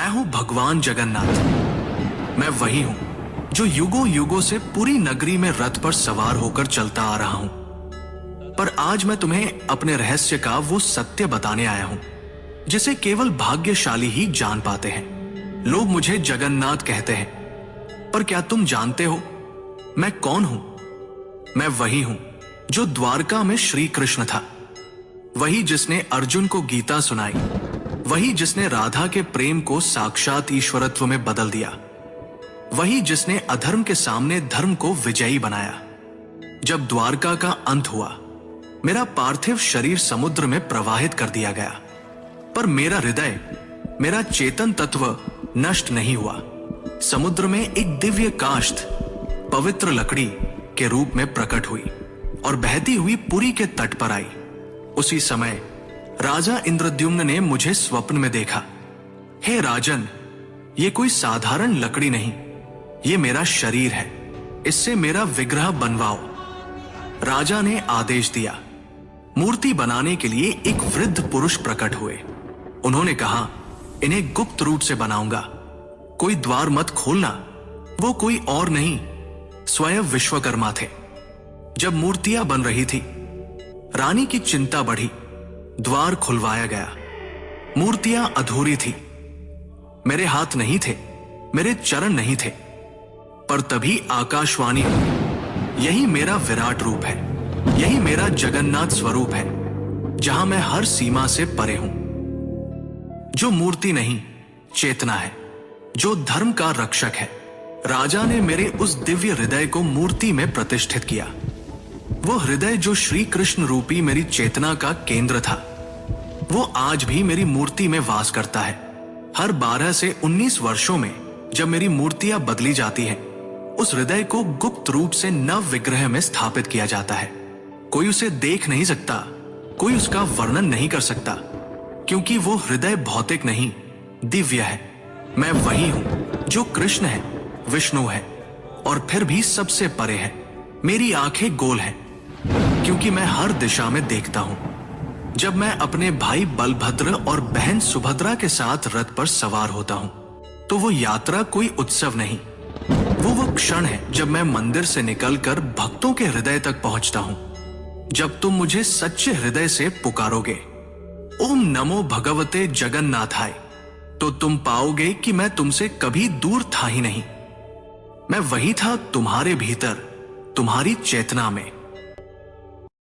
मैं हूं भगवान जगन्नाथ। मैं वही हूं जो युगों युगों से पूरी नगरी में रथ पर सवार होकर चलता आ रहा हूं। पर आज मैं तुम्हें अपने रहस्य का वो सत्य बताने आया हूं जिसे केवल भाग्यशाली ही जान पाते हैं। लोग मुझे जगन्नाथ कहते हैं, पर क्या तुम जानते हो मैं कौन हूं? मैं वही हूं जो द्वारका में श्री कृष्ण था, वही जिसने अर्जुन को गीता सुनाई, वही जिसने राधा के प्रेम को साक्षात ईश्वरत्व में बदल दिया, वही जिसने अधर्म के सामने धर्म को विजयी बनाया। जब द्वारका का अंत हुआ, मेरा पार्थिव शरीर समुद्र में प्रवाहित कर दिया गया, पर मेरा हृदय, मेरा चेतन तत्व नष्ट नहीं हुआ। समुद्र में एक दिव्य काष्ठ पवित्र लकड़ी के रूप में प्रकट हुई और बहती हुई पुरी के तट पर आई। उसी समय राजा इंद्रद्युम्न ने मुझे स्वप्न में देखा। हे राजन, ये कोई साधारण लकड़ी नहीं, ये मेरा शरीर है, इससे मेरा विग्रह बनवाओ। राजा ने आदेश दिया। मूर्ति बनाने के लिए एक वृद्ध पुरुष प्रकट हुए। उन्होंने कहा, इन्हें गुप्त रूप से बनाऊंगा, कोई द्वार मत खोलना। वो कोई और नहीं, स्वयं विश्वकर्मा थे। जब मूर्तियां बन रही थी, रानी की चिंता बढ़ी। द्वार खुलवाया गया। मूर्तियां अधूरी थी। मेरे हाथ नहीं थे, मेरे चरण नहीं थे, पर तभी आकाशवाणी हुई, यही मेरा विराट रूप है, यही मेरा जगन्नाथ स्वरूप है, जहां मैं हर सीमा से परे हूं। जो मूर्ति नहीं, चेतना है, जो धर्म का रक्षक है। राजा ने मेरे उस दिव्य हृदय को मूर्ति में प्रतिष्ठित किया। वो हृदय जो श्री कृष्ण रूपी मेरी चेतना का केंद्र था, वो आज भी मेरी मूर्ति में वास करता है। हर 12 से 19 वर्षों में जब मेरी मूर्तियां बदली जाती हैं, उस हृदय को गुप्त रूप से नव विग्रह में स्थापित किया जाता है। कोई उसे देख नहीं सकता, कोई उसका वर्णन नहीं कर सकता, क्योंकि वो हृदय भौतिक नहीं, दिव्य है। मैं वही हूं जो कृष्ण है, विष्णु है और फिर भी सबसे परे है। मेरी आंखें गोल हैं क्योंकि मैं हर दिशा में देखता हूं। जब मैं अपने भाई बलभद्र और बहन सुभद्रा के साथ रथ पर सवार होता हूं, तो वो यात्रा कोई उत्सव नहीं, वो क्षण है जब मैं मंदिर से निकलकर भक्तों के हृदय तक पहुंचता हूं। जब तुम मुझे सच्चे हृदय से पुकारोगे, ओम नमो भगवते जगन्नाथाय, तो तुम पाओगे कि मैं तुमसे कभी दूर था ही नहीं। मैं वही था तुम्हारे भीतर, तुम्हारी चेतना में।